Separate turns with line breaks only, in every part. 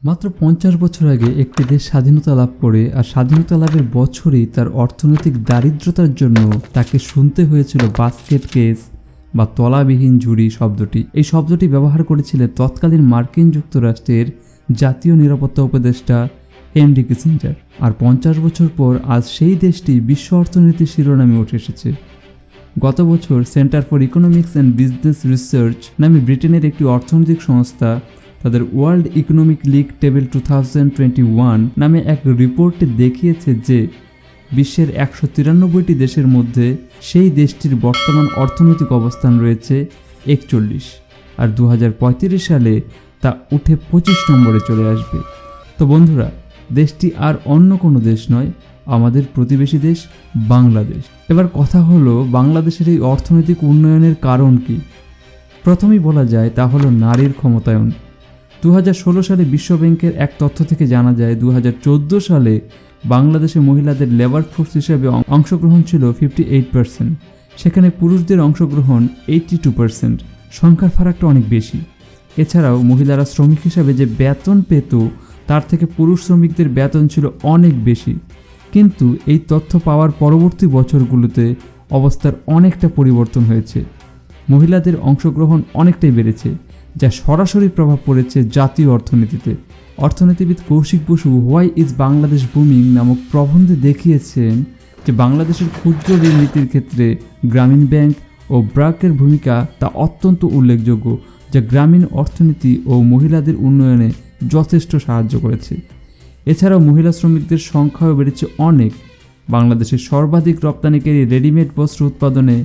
মাত্র 50 বছর আগে একটি দেশ স্বাধীনতা লাভ করে আর স্বাধীনতা লাভের বছরই তার অর্থনৈতিক দারিদ্রতার জন্য তাকে শুনতে হয়েছিল বাস্কেট কেস বা তলাবিহীন ঝুড়ি শব্দটি। এই শব্দটি ব্যবহার করেছিলেন তৎকালীন মার্কিন যুক্তরাষ্ট্রের জাতীয় নিরাপত্তা উপদেষ্টা হেনরি কিসিঞ্জার। আর 50 বছর পর আজ সেই দেশটি বিশ্ব অর্থনীতির শিরোনামে উঠে এসেছে। গত বছর centre for economics and business research নামে ব্রিটেনের একটি অর্থনৈতিক সংস্থা তাদের ওয়ার্ল্ড ইকোনমিক লিগ টেবিল 2021 নামে এক রিপোর্টে দেখিয়েছে যে বিশ্বের 193টি দেশের মধ্যে সেই দেশটির বর্তমান অর্থনৈতিক অবস্থান রয়েছে 41, আর 2035 সালে তা উঠে 25 নম্বরে চলে আসবে। তো বন্ধুরা, দেশটি আর অন্য কোনো দেশ নয়, আমাদের প্রতিবেশী দেশ বাংলাদেশ। এবার কথা হলো বাংলাদেশের এই অর্থনৈতিক উন্নয়নের কারণ কি। প্রথমেই বলা যায় তা হলো নারীর ক্ষমতায়ন। 2016 সালে বিশ্বব্যাংকের এক তথ্য থেকে জানা যায় 2014 সালে বাংলাদেশে মহিলাদের লেবার ফোর্স হিসেবে অংশগ্রহণ ছিল 58%, সেখানে পুরুষদের অংশগ্রহণ 82%। সংখ্যার ফারাকটা অনেক বেশি। এছাড়াও মহিলারা শ্রমিক হিসাবে যে বেতন পেত তার থেকে পুরুষ শ্রমিকদের বেতন ছিল অনেক বেশি। কিন্তু এই তথ্য পাওয়ার পরবর্তী বছরগুলোতে অবস্থার অনেকটা পরিবর্তন হয়েছে। মহিলাদের অংশগ্রহণ অনেকটাই বেড়েছে, যা সরাসরি প্রভাব পড়েছে জাতীয় অর্থনীতিতে। অর্থনীতিবিদ Kaushik Basu why is Bangladesh booming নামক প্রবন্ধে দেখিয়েছেন যে বাংলাদেশের ক্ষুদ্র ঋণ নীতির ক্ষেত্রে গ্রামীণ ব্যাংক ও ব্র্যাকের ভূমিকা তা অত্যন্ত উল্লেখযোগ্য, যা গ্রামীণ অর্থনীতি ও মহিলাদের উন্নয়নে যথেষ্ট সাহায্য করেছে। এছাড়াও মহিলা শ্রমিকদের সংখ্যাও বেড়েছে অনেক। বাংলাদেশের সর্বাধিক রপ্তানিকারী রেডিমেড বস্ত্র উৎপাদনে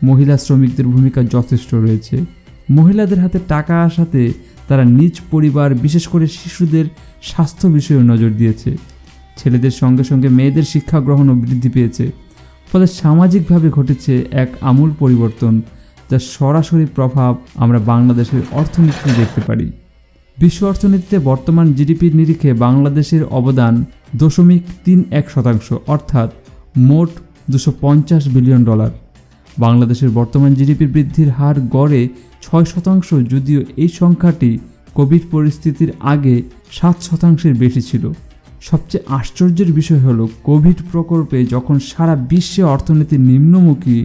মহিলা শ্রমিকদের ভূমিকা যথেষ্ট রয়েছে। মহিলাদের হাতে টাকা আসাতে তারা নিজ পরিবার, বিশেষ করে শিশুদের স্বাস্থ্য বিষয়ে নজর দিয়েছে। ছেলেদের সঙ্গে সঙ্গে মেয়েদের শিক্ষা গ্রহণও বৃদ্ধি পেয়েছে। ফলে সামাজিকভাবে ঘটেছে এক আমূল পরিবর্তন, যার সরাসরি প্রভাব আমরা বাংলাদেশের অর্থনীতিতে দেখতে পারি। বিশ্ব অর্থনীতিতে বর্তমান জিডিপির নিরিখে বাংলাদেশের অবদান 0.31%, অর্থাৎ মোট $250 বিলিয়ন। বাংলাদেশের বর্তমান জিডিপির বৃদ্ধির হার গড়ে 6%, যদিও এই সংখ্যাটি কোভিড পরিস্থিতির আগে 7%-এর বেশি ছিল। সবচেয়ে আশ্চর্যের বিষয় হলো কোভিড প্রকোপে যখন সারা বিশ্বে অর্থনীতি নিম্নমুখী,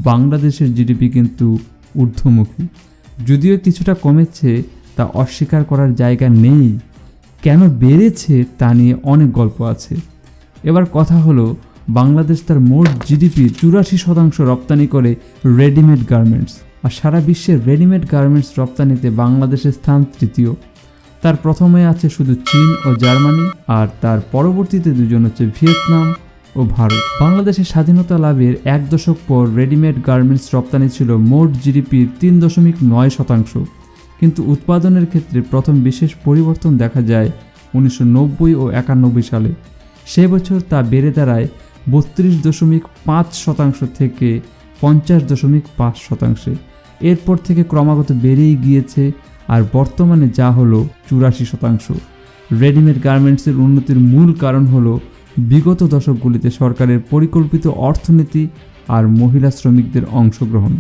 বাংলাদেশের জিডিপি কিন্তু ঊর্ধ্বমুখী। যদিও কিছুটা কমেছে তা অস্বীকার করার জায়গা নেই। কেন বেড়েছে তা নিয়ে অনেক গল্প আছে। এবার কথা হলো বাংলাদেশ তার মোট জিডিপির 84% রপ্তানি করে রেডিমেড গার্মেন্টস, আর সারা বিশ্বের রেডিমেড গার্মেন্টস রপ্তানিতে বাংলাদেশের স্থান তৃতীয়। তার প্রথমে আছে শুধু চীন ও জার্মানি, আর তার পরবর্তীতে দুজন হচ্ছে ভিয়েতনাম ও ভারত। বাংলাদেশের স্বাধীনতা লাভের 1 দশক পর রেডিমেড গার্মেন্টস রপ্তানি ছিল মোট জিডিপির 3.9%, কিন্তু উৎপাদনের ক্ষেত্রে প্রথম বিশেষ পরিবর্তন দেখা যায় 1990 ও 91 সালে। সে বছর তা বেড়ে দাঁড়ায় 32.5% থেকে 50.5%। এরপর থেকে ক্রমাগত বেড়েই গিয়েছে, আর বর্তমানে যা হলো 84%। রেডিমেড গার্মেন্টসের উন্নতির মূল কারণ হলো বিগত দশকগুলিতে সরকারের পরিকল্পিত অর্থনীতি আর মহিলা শ্রমিকদের অংশগ্রহণ।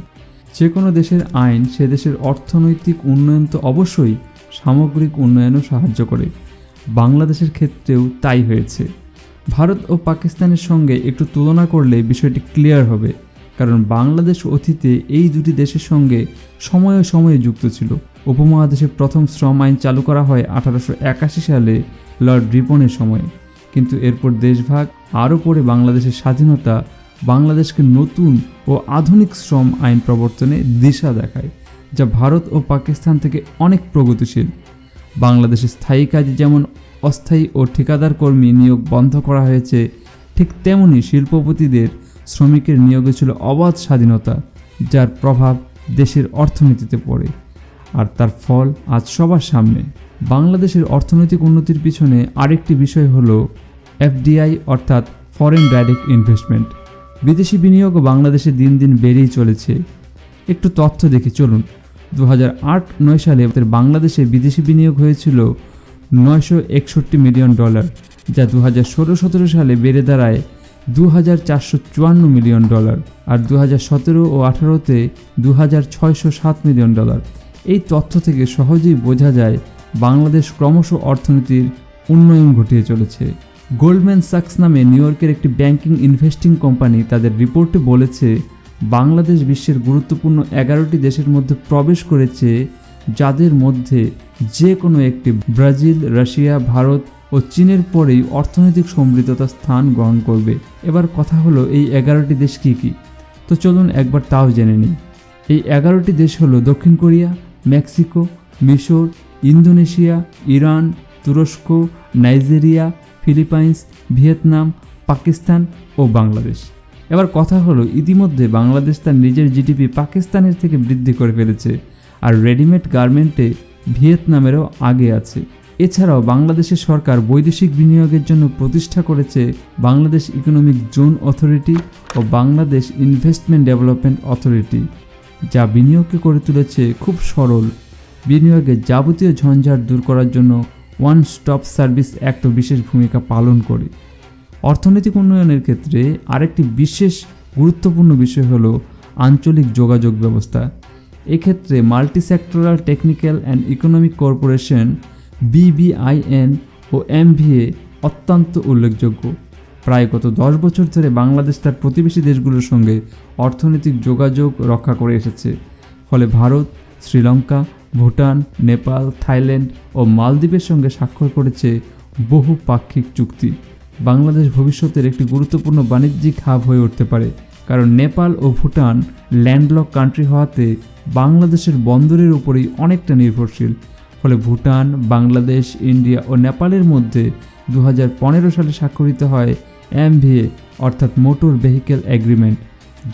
যে কোনো দেশের আইন সে দেশের অর্থনৈতিক উন্নয়ন তো অবশ্যই, সামগ্রিক উন্নয়নও সাহায্য করে। বাংলাদেশের ক্ষেত্রেও তাই হয়েছে। ভারত ও পাকিস্তানের সঙ্গে একটু তুলনা করলে বিষয়টি ক্লিয়ার হবে, কারণ বাংলাদেশ অতীতে এই দুটি দেশের সঙ্গে সময়ে সময়ে যুক্ত ছিল। উপমহাদেশের প্রথম শ্রম আইন চালু করা হয় 1881 সালে লর্ড রিপনের সময়ে, কিন্তু এরপর দেশভাগ, আরও পরে বাংলাদেশের স্বাধীনতা বাংলাদেশকে নতুন ও আধুনিক শ্রম আইন প্রবর্তনে দিশা দেখায়, যা ভারত ও পাকিস্তান থেকে অনেক প্রগতিশীল। বাংলাদেশের স্থায়ী কাজে যেমন অস্থায়ী ও ঠিকাদার কর্মী নিয়োগ বন্ধ করা হয়েছে, ঠিক তেমনি শিল্পপতিদের শ্রমিকের নিয়োগে ছিল অবাধ স্বাধীনতা, যার প্রভাব দেশের অর্থনীতিতে পড়ে, আর তার ফল আজ সবার সামনে। বাংলাদেশের অর্থনৈতিক উন্নতির পিছনে আরেকটি বিষয় হলো এফডিআই, অর্থাৎ ফরেন ডাইরেক্ট ইনভেস্টমেন্ট। বিদেশি বিনিয়োগ বাংলাদেশে দিন দিন বেড়েই চলেছে। একটু তথ্য দেখি চলুন। 2008-9 সালে বাংলাদেশে বিদেশি বিনিয়োগ হয়েছিল $961 মিলিয়ন, যা 2016-17 সালে বেড়ে দাঁড়ায় $2,454 মিলিয়ন, আর 2017 ও 2018-তে $2,607 মিলিয়ন। এই তথ্য থেকে সহজেই বোঝা যায় বাংলাদেশ ক্রমশ অর্থনীতির উন্নয়ন ঘটিয়ে চলেছে। গোল্ডম্যান স্যাক্স নামে নিউ ইয়র্কের একটি ব্যাংকিং ইনভেস্টিং কোম্পানি তাদের রিপোর্টে বলেছে, বাংলাদেশ বিশ্বের গুরুত্বপূর্ণ 11টি দেশের মধ্যে প্রবেশ করেছে, যাদের মধ্যে যে কোনো একটি ব্রাজিল, রাশিয়া, ভারত ও চীনের পরেই অর্থনৈতিক সমৃদ্ধতার স্থান গ্রহণ করবে। এবার কথা হলো এই 11টি দেশ কী কী? তো চলুন একবার তাও জেনে নিই। এই 11টি দেশ হলো দক্ষিণ কোরিয়া, মেক্সিকো, মিশর, ইন্দোনেশিয়া, ইরান, তুরস্ক, নাইজেরিয়া, ফিলিপাইন্স, ভিয়েতনাম, পাকিস্তান ও বাংলাদেশ। এবার কথা হলো, ইতিমধ্যে বাংলাদেশ তার নিজের জিডিপি পাকিস্তানের থেকে বৃদ্ধি করে ফেলেছে, আর রেডিমেড গার্মেন্টে ভিয়েতনামেরও আগে আছে। এছাড়াও বাংলাদেশের সরকার বৈদেশিক বিনিয়োগের জন্য প্রতিষ্ঠা করেছে বাংলাদেশ ইকোনমিক জোন অথরিটি ও বাংলাদেশ ইনভেস্টমেন্ট ডেভেলপমেন্ট অথরিটি, যা বিনিয়োগকে করে তুলেছে খুব সরল। বিনিয়োগের যাবতীয় ঝঞ্ঝাট দূর করার জন্য ওয়ান স্টপ সার্ভিস অ্যাক্টও বিশেষ ভূমিকা পালন করে। অর্থনৈতিক উন্নয়নের ক্ষেত্রে আরেকটি বিশেষ গুরুত্বপূর্ণ বিষয় হল আঞ্চলিক যোগাযোগ ব্যবস্থা। এক্ষেত্রে multi sectoral technical and economic corporation BBIN ও MVA অত্যন্ত উল্লেখযোগ্য। প্রায় গত 10 বছর ধরে বাংলাদেশ তার প্রতিবেশী দেশগুলোর সঙ্গে অর্থনৈতিক যোগাযোগ রক্ষা করে এসেছে। ফলে ভারত, শ্রীলঙ্কা, ভুটান, নেপাল, থাইল্যান্ড ও মালদ্বীপের সঙ্গে স্বাক্ষর করেছে বহু পাক্ষিক চুক্তি। বাংলাদেশ ভবিষ্যতের একটি গুরুত্বপূর্ণ বাণিজ্যিক হাব হয়ে উঠতে পারে, কারণ নেপাল ও ভুটান ল্যান্ডলক কান্ট্রি হওয়াতে বাংলাদেশের বন্দরের উপরেই অনেকটা নির্ভরশীল। ফলে ভুটান, বাংলাদেশ, ইন্ডিয়া ও নেপালের মধ্যে 2015 সালে স্বাক্ষরিত হয় MVA অর্থাৎ মোটর ভেহিকেল এগ্রিমেন্ট,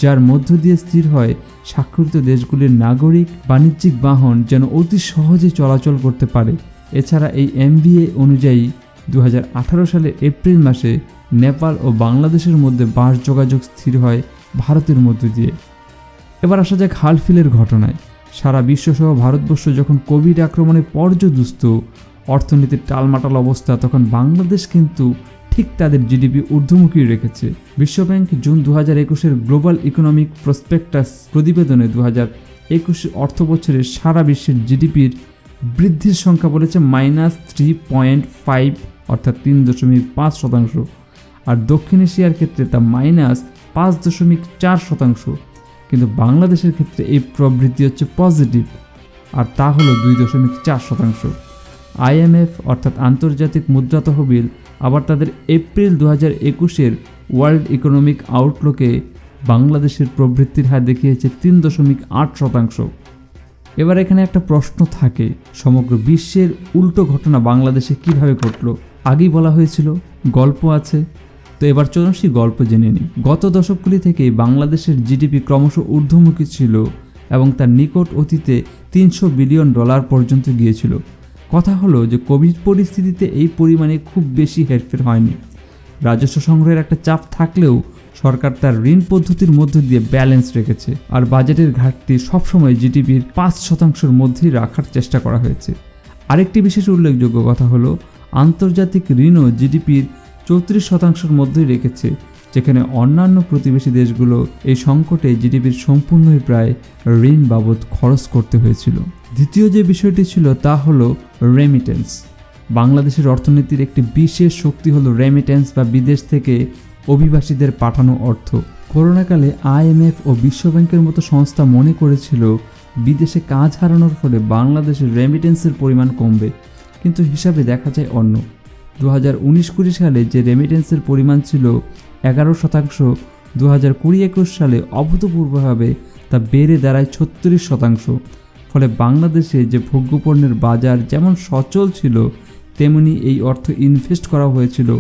যার মধ্য দিয়ে স্থির হয় স্বাক্ষরিত দেশগুলির নাগরিক বাণিজ্যিক বাহন যেন অতি সহজে চলাচল করতে পারে। এছাড়া এই MVA অনুযায়ী 2018 সালের এপ্রিল মাসে নেপাল ও বাংলাদেশের মধ্যে বাস যোগাযোগ স্থির হয় ভারতের মধ্য দিয়ে। এবার আসা যাক হালফিলের ঘটনায়। সারা বিশ্বসহ ভারতবর্ষ যখন কোভিড আক্রমণে পর্যদুস্ত, অর্থনীতির টালমাটাল অবস্থা, তখন বাংলাদেশ কিন্তু ঠিক তাদের জিডিপি ঊর্ধ্বমুখী রেখেছে। বিশ্বব্যাংক জুন 2021-এর গ্লোবাল ইকোনমিক প্রসপেক্টাস প্রতিবেদনে 2021 অর্থবছরে সারা বিশ্বের জিডিপির বৃদ্ধির সংখ্যা বলেছে -3.5 অর্থাৎ 3.5%, আর দক্ষিণ এশিয়ার ক্ষেত্রে তা -5.4%। কিন্তু বাংলাদেশের ক্ষেত্রে এই প্রবৃদ্ধি হচ্ছে পজিটিভ, আর তা হলো 2.4%। IMF অর্থাৎ আন্তর্জাতিক মুদ্রা তহবিল আবার তাদের এপ্রিল 2021-এর ওয়ার্ল্ড ইকোনমিক আউটলুকে বাংলাদেশের প্রবৃদ্ধির হার দেখিয়েছে 3.8%। এবার এখানে একটা প্রশ্ন থাকে, সমগ্র বিশ্বের উল্টো ঘটনা বাংলাদেশে কিভাবে ঘটলো? আগেই বলা হয়েছিল গল্প আছে, তো এবার চলুন সেই গল্প জেনে নিই। গত দশকগুলি থেকেই বাংলাদেশের জিডিপি ক্রমশ ঊর্ধ্বমুখী ছিল এবং তার নিকট অতীতে $300 বিলিয়ন পর্যন্ত গিয়েছিল। কথা হলো যে কোভিড পরিস্থিতিতে এই পরিমাণে খুব বেশি হেরফের হয়নি। রাজস্ব সংগ্রহের একটা চাপ থাকলেও সরকার তার ঋণ পদ্ধতির মধ্য দিয়ে ব্যালেন্স রেখেছে, আর বাজেটের ঘাটতি সবসময় জিডিপির 5%-এর মধ্যেই রাখার চেষ্টা করা হয়েছে। আরেকটি বিশেষ উল্লেখযোগ্য কথা হলো আন্তর্জাতিক ঋণও জিডিপির 34%-এর মধ্যেই রেখেছে, যেখানে অন্যান্য প্রতিবেশী দেশগুলো এই সংকটে জিডিপির সম্পূর্ণই প্রায় ঋণ বাবদ খরচ করতে হয়েছিল। দ্বিতীয় যে বিষয়টি ছিল তা হলো রেমিটেন্স। বাংলাদেশের অর্থনীতির একটি বিশেষ শক্তি হলো রেমিটেন্স বা বিদেশ থেকে অভিবাসীদের পাঠানো অর্থ। করোনাকালে IMF ও বিশ্বব্যাংকের মতো সংস্থা মনে করেছিল বিদেশে কাজ হারানোর ফলে বাংলাদেশের রেমিটেন্সের পরিমাণ কমবে, কিন্তু হিসাবে দেখা যায় অন্য। 2019-20 সালে যে রেমিটেন্সের পরিমাণ ছিল 11%, 2020-21 সালে অভূতপূর্বভাবে তা বেড়ে দাঁড়ায় 36%। ফলে বাংলাদেশে যে ভোগ্যপণ্যের বাজার যেমন সচল ছিল, তেমনি এই অর্থ ইনভেস্ট করা হয়েছিল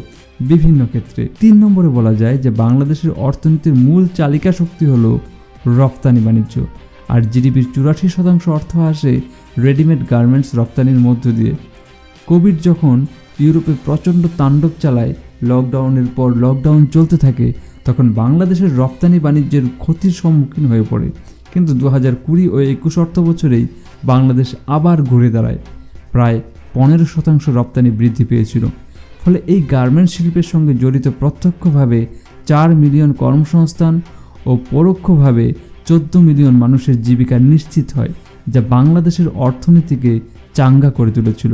বিভিন্ন ক্ষেত্রে। 3 নম্বরে বলা যায় যে বাংলাদেশের অর্থনীতির মূল চালিকা শক্তি হলো রপ্তানি বাণিজ্য, আর জিডিপির 84% অর্থ আসে রেডিমেড গার্মেন্টস রপ্তানির মধ্য দিয়ে। কোভিড যখন ইউরোপে প্রচণ্ড তাণ্ডব চালায়, লকডাউনের পর লকডাউন চলতে থাকে, তখন বাংলাদেশের রপ্তানি বাণিজ্যের ক্ষতির সম্মুখীন হয়ে পড়ে। কিন্তু 2020 ও 21 অর্থ বছরেই বাংলাদেশ আবার ঘুরে দাঁড়ায়, প্রায় 15% রপ্তানি বৃদ্ধি পেয়েছিল। ফলে এই গার্মেন্টস শিল্পের সঙ্গে জড়িত প্রত্যক্ষভাবে 4 মিলিয়ন কর্মসংস্থান ও পরোক্ষভাবে 14 মিলিয়ন মানুষের জীবিকা নিশ্চিত হয়, যা বাংলাদেশের অর্থনীতিকে চাঙ্গা করে তুলেছিল।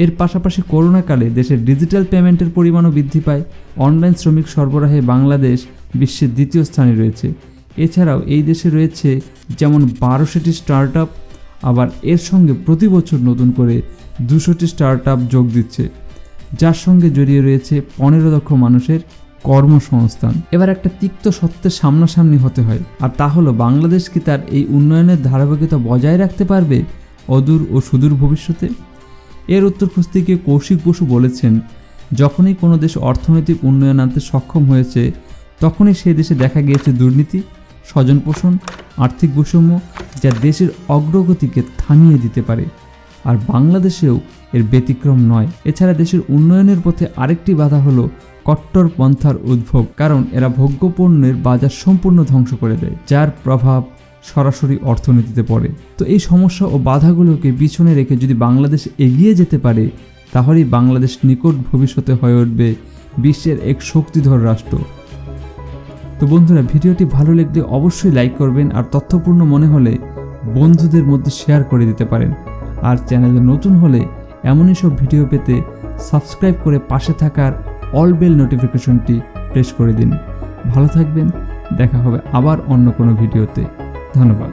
এর পাশাপাশি করোনাকালে দেশের ডিজিটাল পেমেন্টের পরিমাণও বৃদ্ধি পায়। অনলাইন শ্রমিক সরবরাহে বাংলাদেশ বিশ্বের দ্বিতীয় স্থানে রয়েছে। এছাড়াও এই দেশে রয়েছে যেমন 1200টি স্টার্ট আপ, আবার এর সঙ্গে প্রতি বছর নতুন করে 200টি স্টার্ট আপ যোগ দিচ্ছে, যার সঙ্গে জড়িয়ে রয়েছে 15 লক্ষ মানুষের কর্মসংস্থান। এবার একটা তিক্ত সত্যের সামনাসামনি হতে হয়, আর তা হলো বাংলাদেশ কি তার এই উন্নয়নের ধারাবাহিকতা বজায় রাখতে পারবে অদূর ও সুদূর ভবিষ্যতে? এর উত্তর খুঁজতে গিয়ে কৌশিক বসু বলেছেন, যখনই কোনো দেশ অর্থনৈতিক উন্নয়ন আনতে সক্ষম হয়েছে তখনই সেই দেশে দেখা গিয়েছে দুর্নীতি, স্বজনপোষণ, আর্থিক বৈষম্য, যা দেশের অগ্রগতিকে থামিয়ে দিতে পারে। আর বাংলাদেশেও এর ব্যতিক্রম নয়। এছাড়া দেশের উন্নয়নের পথে আরেকটি বাধা হলো কট্টরপন্থার উদ্ভব, কারণ এরা ভোগ্যপণ্যের বাজার সম্পূর্ণ ধ্বংস করে দেয়, যার প্রভাব সরাসরি অর্থনীতিতে পড়ে। তো এই সমস্যা ও বাধাগুলোকে পিছনে রেখে যদি বাংলাদেশ এগিয়ে যেতে পারে, তাহলেই বাংলাদেশ নিকট ভবিষ্যতে হয়ে উঠবে বিশ্বের এক শক্তিধর রাষ্ট্র। তো বন্ধুরা, ভিডিওটি ভালো লাগলে অবশ্যই লাইক করবেন, আর তথ্যপূর্ণ মনে হলে বন্ধুদের মধ্যে শেয়ার করে দিতে পারেন। আর চ্যানেলে নতুন হলে এমনই সব ভিডিও পেতে সাবস্ক্রাইব করে পাশে থাকার অল বেল নোটিফিকেশনটি প্রেস করে দিন। ভালো থাকবেন, দেখা হবে আবার অন্য কোনো ভিডিওতে। ধন্যবাদ।